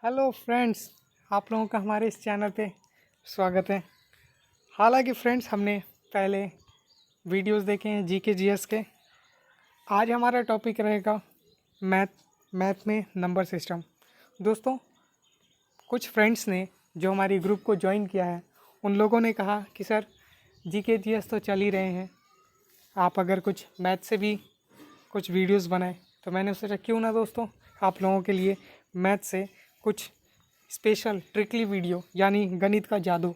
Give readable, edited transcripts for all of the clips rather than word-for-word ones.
Hello friends, आप लोगों का हमारे इस चैनल पे स्वागत है। हालांकि फ्रेंड्स, हमने पहले वीडियोस देखे हैं जीके जीएस के। आज हमारा टॉपिक रहेगा मैथ में नंबर सिस्टम। दोस्तों, कुछ फ्रेंड्स ने जो हमारी ग्रुप को ज्वाइन किया है, उन लोगों ने कहा कि सर जीके जीएस तो चल ही रहे हैं, आप अगर कुछ मैथ से भी कुछ वीडियोस बनाएं। तो मैंने सोचा क्यों ना दोस्तों, आप लोगों के लिए मैथ से कुछ स्पेशल ट्रिकली वीडियो यानी गणित का जादू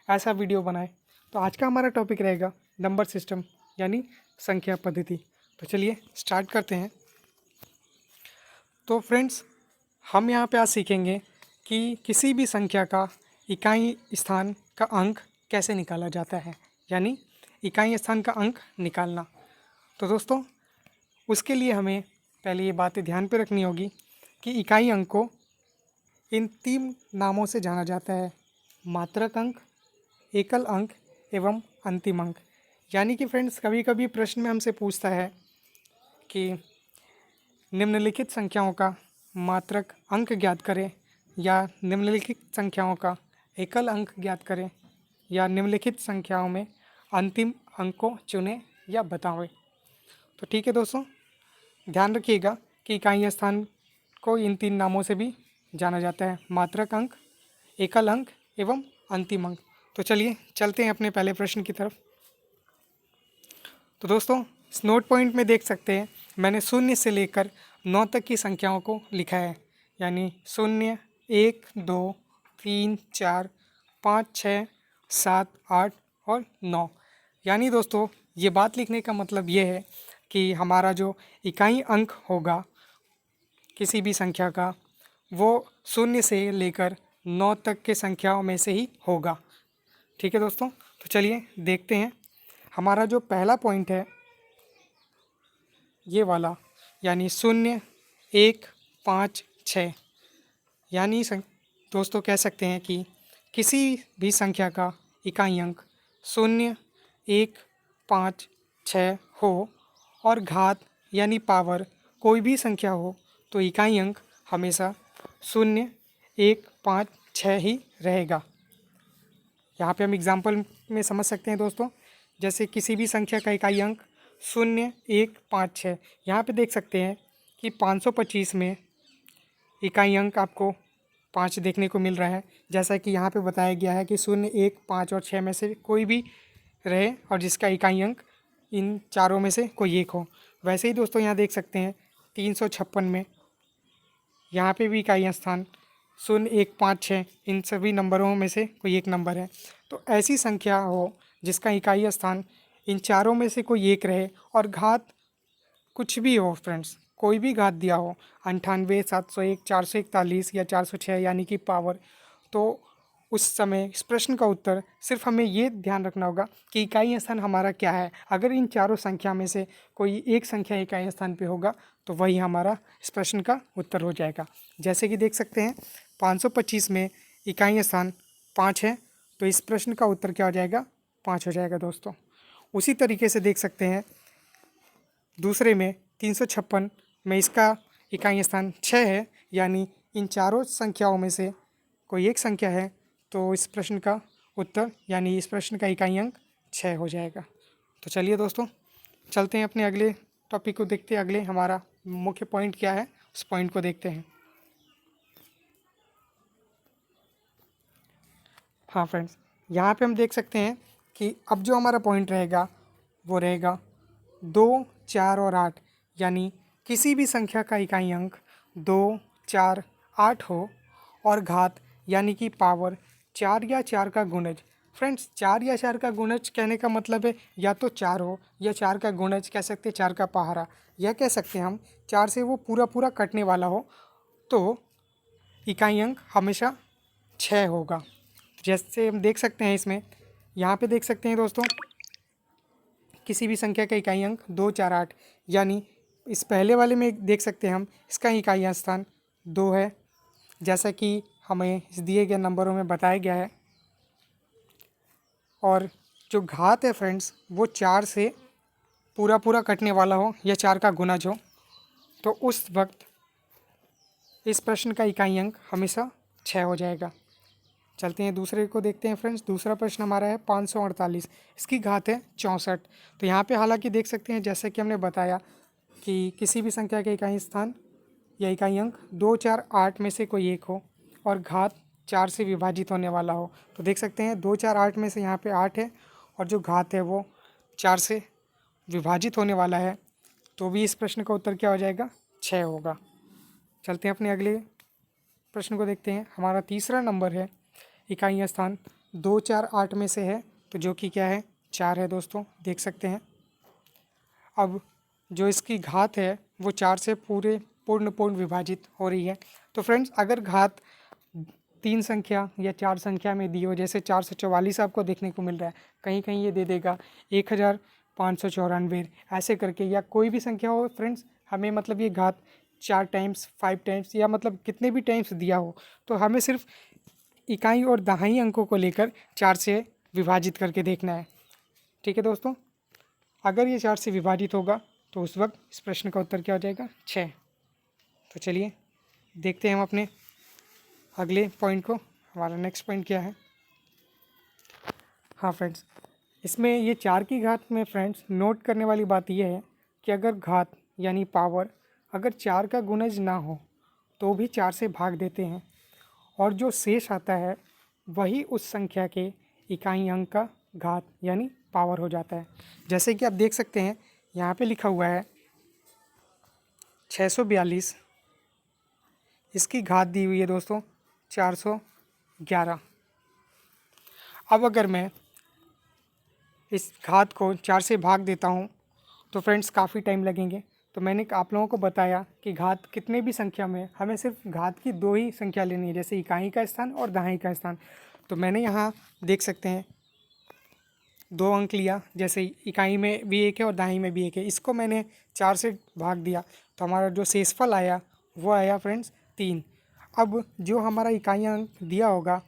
ऐसा वीडियो बनाए। तो आज का हमारा टॉपिक रहेगा नंबर सिस्टम यानी संख्या पद्धति। तो चलिए स्टार्ट करते हैं। तो फ्रेंड्स, हम यहाँ पे आज सीखेंगे कि किसी भी संख्या का इकाई स्थान का अंक कैसे निकाला जाता है, यानी इकाई स्थान का अंक निकालना। तो दोस्तों, उसके लिए हमें पहले ये बातें ध्यान पे रखनी होगी कि इकाई अंक को इन 3 नामों से जाना जाता है: मात्रक अंक, एकल अंक एवं अंतिम अंक। यानी कि फ्रेंड्स, कभी कभी प्रश्न में हमसे पूछता है कि निम्नलिखित संख्याओं का मात्रक अंक ज्ञात करें, या निम्नलिखित संख्याओं का एकल अंक ज्ञात करें, या निम्नलिखित संख्याओं में अंतिम अंक को चुनें या बताएं। तो ठीक है दोस्तों, ध्यान रखिएगा कि इकाई स्थान को इन 3 नामों से भी जाना जाता है: मात्रक अंक, एकल अंक एवं अंतिम अंक। तो चलिए चलते हैं अपने पहले प्रश्न की तरफ। तो दोस्तों, इस नोट पॉइंट में देख सकते हैं मैंने 0 से लेकर 9 तक की संख्याओं को लिखा है, यानी 0, 1, 2, 3, 4, 5, 6, 7, 8 और 9। यानी दोस्तों, ये बात लिखने का मतलब ये है कि हमारा जो इकाई अंक होगा किसी भी संख्या का, वो 0 से लेकर 9 तक के संख्याओं में से ही होगा। ठीक है दोस्तों, तो चलिए देखते हैं। हमारा जो पहला पॉइंट है ये वाला, यानी 0, 1, 5, 6। यानी दोस्तों कह सकते हैं कि किसी भी संख्या का इकाई अंक 0, 1, 5, 6 हो और घात यानी पावर कोई भी संख्या हो, तो इकाई अंक हमेशा 0, 1, 5, 6 ही रहेगा। यहाँ पे हम एग्जाम्पल में समझ सकते हैं दोस्तों, जैसे किसी भी संख्या का इकाई अंक 0, 1, 5, 6। यहाँ पे देख सकते हैं कि 525 में इकाई अंक आपको 5 देखने को मिल रहा है, जैसा कि यहाँ पे बताया गया है कि 0, 1, 5 और 6 में से कोई भी रहे और जिसका इकाई अंक इन चारों में से कोई एक हो। वैसे ही दोस्तों यहाँ देख सकते हैं 356 में यहाँ पे भी इकाई स्थान 0, 1, 5, 6 इन सभी नंबरों में से कोई एक नंबर है। तो ऐसी संख्या हो जिसका इकाई स्थान इन चारों में से कोई एक रहे और घात कुछ भी हो फ्रेंड्स, कोई भी घात दिया हो, 98, 701, 441 या 406 यानी कि पावर, तो उस समय इस प्रश्न का उत्तर सिर्फ हमें ये ध्यान रखना होगा कि इकाई स्थान हमारा क्या है। अगर इन चारों संख्या में से कोई एक संख्या इकाई स्थान पे होगा तो वही हमारा इस प्रश्न का उत्तर हो जाएगा। जैसे कि देख सकते हैं 525 में इकाई स्थान 5 है, तो इस प्रश्न का उत्तर क्या हो जाएगा? 5 हो जाएगा दोस्तों। उसी तरीके से देख सकते हैं दूसरे में 356 में इसका इकाई स्थान 6 है, यानी इन चारों संख्याओं में से कोई एक संख्या है, तो इस प्रश्न का उत्तर यानी इस प्रश्न का इकाई अंक 6 हो जाएगा। तो चलिए दोस्तों, चलते हैं अपने अगले टॉपिक को देखते हैं। अगले हमारा मुख्य पॉइंट क्या है, उस पॉइंट को देखते हैं। हाँ फ्रेंड्स, यहाँ पे हम देख सकते हैं कि अब जो हमारा पॉइंट रहेगा वो रहेगा 2, 4 और 8। यानी किसी भी संख्या का इकाई अंक 2, 4, 8 हो और घात यानी कि पावर 4 या 4 का गुणज। फ्रेंड्स, 4 या 4 का गुणज कहने का मतलब है या तो 4 हो या 4 का गुणज कह सकते हैं 4 का पहाड़ा, या कह सकते हैं हम 4 से वो पूरा पूरा कटने वाला हो, तो इकाई अंक हमेशा 6 होगा। जैसे हम देख सकते हैं इसमें, यहाँ पे देख सकते हैं दोस्तों, किसी भी संख्या का इकाई अंक 2, 4, 8। यानी इस पहले वाले में देख सकते हैं हम इसका इकाई स्थान 2 है, जैसा कि हमें इस दिए गए नंबरों में बताया गया है। और जो घात है फ्रेंड्स, वो 4 से पूरा पूरा कटने वाला हो या 4 का गुणज हो, तो उस वक्त इस प्रश्न का इकाई अंक हमेशा 6 हो जाएगा। चलते हैं दूसरे को देखते हैं फ्रेंड्स। दूसरा प्रश्न हमारा है 548, इसकी घात है 64। तो यहाँ पे हालांकि देख सकते हैं जैसे कि हमने बताया कि किसी भी संख्या के इकाई स्थान या इकाई अंक 2, 4, 8 में से कोई एक हो और घात 4 से विभाजित होने वाला हो। तो देख सकते हैं 2, 4, 8 में से यहाँ पे 8 है और जो घात है वो 4 से विभाजित होने वाला है, तो भी इस प्रश्न का उत्तर क्या हो जाएगा? 6 होगा। चलते हैं अपने अगले प्रश्न को देखते हैं। हमारा तीसरा नंबर है, इकाई स्थान 2, 4, 8 में से है, तो जो कि क्या है? 4 है दोस्तों, देख सकते हैं। अब जो इसकी घात है वो 4 से पूर्ण विभाजित हो रही है। तो फ्रेंड्स अगर घात 3 संख्या या 4 संख्या में दी हो, जैसे 444 आपको देखने को मिल रहा है, कहीं कहीं ये दे देगा 1594 ऐसे करके, या कोई भी संख्या हो फ्रेंड्स, हमें मतलब ये घात 4 टाइम्स 5 टाइम्स या मतलब कितने भी टाइम्स दिया हो, तो हमें सिर्फ इकाई और दहाई अंकों को लेकर 4 से विभाजित करके देखना है। ठीक है दोस्तों, अगर ये 4 से विभाजित होगा तो उस वक्त इस प्रश्न का उत्तर क्या हो जाएगा? 6। तो चलिए देखते हैं हम अपने अगले पॉइंट को। हमारा नेक्स्ट पॉइंट क्या है? हाँ फ्रेंड्स, इसमें ये 4 की घात में फ्रेंड्स नोट करने वाली बात यह है कि अगर घात यानी पावर अगर 4 का गुणज ना हो तो भी 4 से भाग देते हैं और जो शेष आता है वही उस संख्या के इकाई अंक का घात यानी पावर हो जाता है। जैसे कि आप देख सकते हैं यहाँ पे लिखा हुआ है 642, इसकी घात दी हुई है दोस्तों 411। अब अगर मैं इस घात को 4 से भाग देता हूँ तो फ्रेंड्स काफ़ी टाइम लगेंगे। तो मैंने आप लोगों को बताया कि घात कितने भी संख्या में, हमें सिर्फ घात की 2 ही संख्या लेनी है, जैसे इकाई का स्थान और दहाई का स्थान। तो मैंने यहाँ देख सकते हैं 2 अंक लिया, जैसे इकाई में भी 1 है और दहाई में भी 1 है, इसको मैंने 4 से भाग दिया तो हमारा जो शेषफल आया वो आया फ्रेंड्स 3। अब जो हमारा इकाई अंक दिया होगा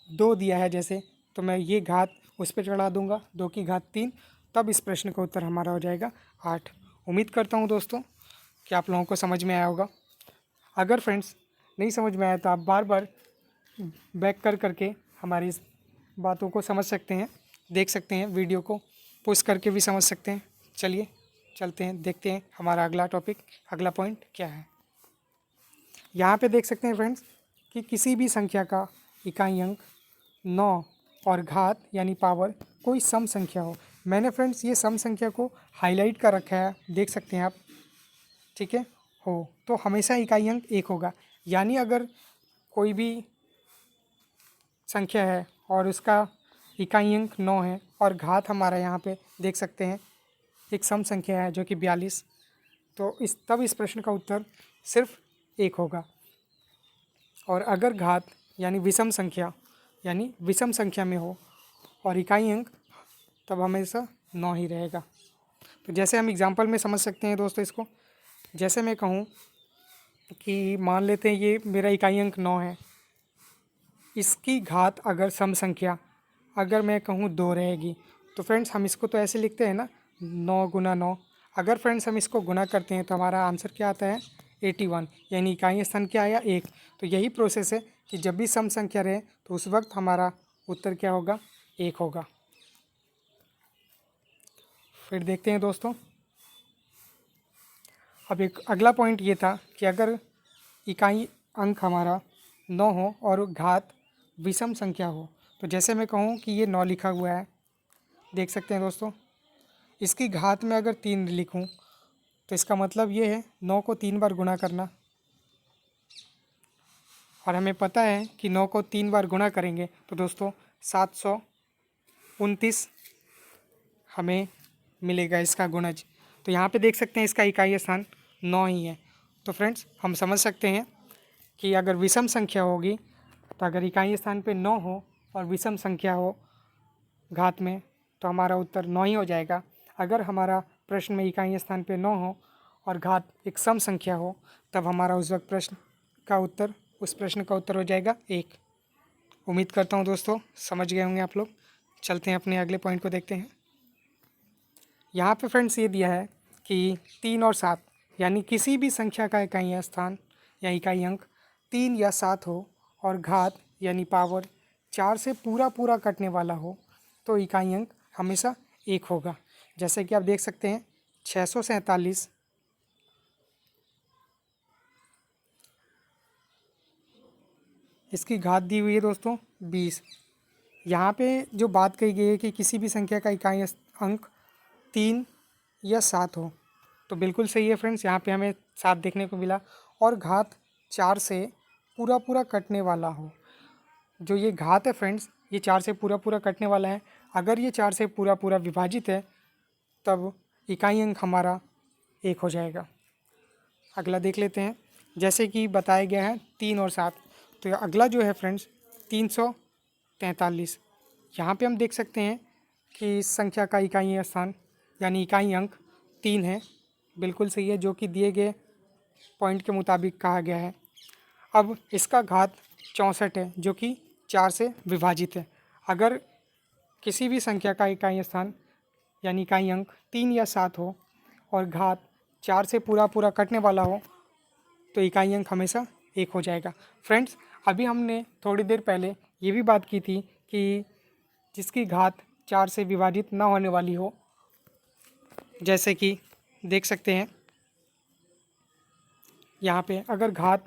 2 दिया है जैसे, तो मैं ये घात उस पर चढ़ा दूंगा 2 की घात 3, तब इस प्रश्न का उत्तर हमारा हो जाएगा 8। उम्मीद करता हूँ दोस्तों कि आप लोगों को समझ में आया होगा। अगर फ्रेंड्स नहीं समझ में आया तो आप बार बार बैक करके हमारी इस बातों को समझ सकते हैं, देख सकते हैं, वीडियो को पॉज करके भी समझ सकते हैं। चलिए चलते हैं, देखते हैं हमारा अगला टॉपिक, अगला पॉइंट क्या है। यहाँ पे देख सकते हैं फ्रेंड्स कि किसी भी संख्या का इकाई अंक 9 और घात यानी पावर कोई सम संख्या हो। मैंने फ्रेंड्स ये सम संख्या को हाईलाइट कर रखा है, देख सकते हैं आप। ठीक है, हो तो हमेशा इकाई अंक 1 होगा, यानी अगर कोई भी संख्या है और उसका इकाई अंक 9 है और घात हमारा यहाँ पे देख सकते हैं एक सम संख्या है जो कि 42, तो तब इस प्रश्न का उत्तर सिर्फ 1 होगा। और अगर घात यानी विषम संख्या में हो और इकाई अंक, तब हमेशा 9 ही रहेगा। तो जैसे हम एग्जांपल में समझ सकते हैं दोस्तों इसको, जैसे मैं कहूँ कि मान लेते हैं ये मेरा इकाई अंक 9 है, इसकी घात अगर सम संख्या अगर मैं कहूँ 2 रहेगी, तो फ्रेंड्स हम इसको तो ऐसे लिखते हैं ना 9 गुना 9। अगर फ्रेंड्स हम इसको गुना करते हैं तो हमारा आंसर क्या आता है? 81, यानी इकाई स्थान क्या आया? 1। तो यही प्रोसेस है कि जब भी सम संख्या रहे तो उस वक्त हमारा उत्तर क्या होगा? 1 होगा। फिर देखते हैं दोस्तों, अब एक अगला पॉइंट ये था कि अगर इकाई अंक हमारा 9 हो और घात विषम संख्या हो, तो जैसे मैं कहूँ कि ये 9 लिखा हुआ है, देख सकते हैं दोस्तों, इसकी घात में अगर 3 लिखूँ तो इसका मतलब ये है 9 को 3 बार गुणा करना, और हमें पता है कि 9 को 3 बार गुणा करेंगे तो दोस्तों 729 हमें मिलेगा इसका गुणज। तो यहाँ पे देख सकते हैं इसका इकाई स्थान 9 ही है। तो फ्रेंड्स हम समझ सकते हैं कि अगर विषम संख्या होगी, तो अगर इकाई स्थान पे 9 हो और विषम संख्या हो घात में, तो हमारा उत्तर 9 ही हो जाएगा। अगर हमारा प्रश्न में इकाई स्थान पे 9 हो और घात एक सम संख्या हो, तब हमारा उस वक्त उस प्रश्न का उत्तर हो जाएगा 1। उम्मीद करता हूँ दोस्तों समझ गए होंगे आप लोग। चलते हैं अपने अगले पॉइंट को देखते हैं। यहाँ पे फ्रेंड्स ये दिया है कि 3 और 7 यानी किसी भी संख्या का इकाई स्थान या इकाई अंक 3 या 7 हो और घात यानी पावर 4 से पूरा कटने वाला हो तो इकाई अंक हमेशा 1 होगा। जैसे कि आप देख सकते हैं 647, इसकी घात दी हुई है दोस्तों 20। यहाँ पे जो बात कही गई है कि किसी भी संख्या का इकाई अंक 3 या 7 हो, तो बिल्कुल सही है फ्रेंड्स, यहाँ पे हमें 7 देखने को मिला। और घात 4 से पूरा कटने वाला हो, जो ये घात है फ्रेंड्स, ये 4 से पूरा कटने वाला है। अगर ये 4 से पूरा विभाजित है तब इकाई अंक हमारा 1 हो जाएगा। अगला देख लेते हैं। जैसे कि बताया गया है 3 और 7, तो अगला जो है फ्रेंड्स 343। यहाँ पे हम देख सकते हैं कि इस संख्या का इकाई स्थान यानी इकाई अंक 3 है। बिल्कुल सही है, जो कि दिए गए पॉइंट के मुताबिक कहा गया है। अब इसका घात 64 है, जो कि 4 से विभाजित है। अगर किसी भी संख्या का इकाई स्थान यानी इकाई अंक 3 या 7 हो और घात 4 से पूरा कटने वाला हो तो इकाई अंक हमेशा 1 हो जाएगा। फ्रेंड्स, अभी हमने थोड़ी देर पहले ये भी बात की थी कि जिसकी घात 4 से विभाजित ना होने वाली हो, जैसे कि देख सकते हैं यहाँ पे अगर घात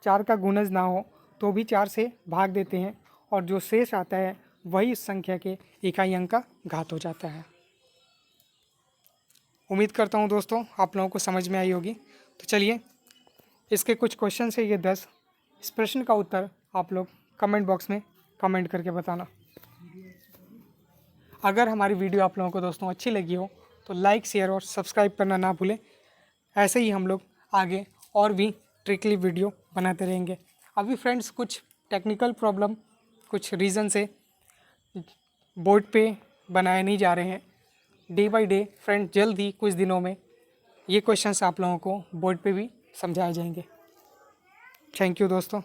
4 का गुणज ना हो तो भी 4 से भाग देते हैं और जो शेष आता है वही इस संख्या के इकाई अंक का घात हो जाता है। उम्मीद करता हूँ दोस्तों आप लोगों को समझ में आई होगी। तो चलिए, इसके कुछ क्वेश्चन है ये 10। इस प्रश्न का उत्तर आप लोग कमेंट बॉक्स में कमेंट करके बताना। अगर हमारी वीडियो आप लोगों को दोस्तों अच्छी लगी हो तो लाइक, शेयर और सब्सक्राइब करना ना भूलें। ऐसे ही हम लोग आगे और भी ट्रिकली वीडियो बनाते रहेंगे। अभी फ्रेंड्स कुछ टेक्निकल प्रॉब्लम, कुछ रीज़न से बोर्ड पे बनाए नहीं जा रहे हैं। डे बाय डे फ्रेंड, जल्द ही कुछ दिनों में ये क्वेश्चंस आप लोगों को बोर्ड पे भी समझाए जाएंगे। थैंक यू दोस्तों।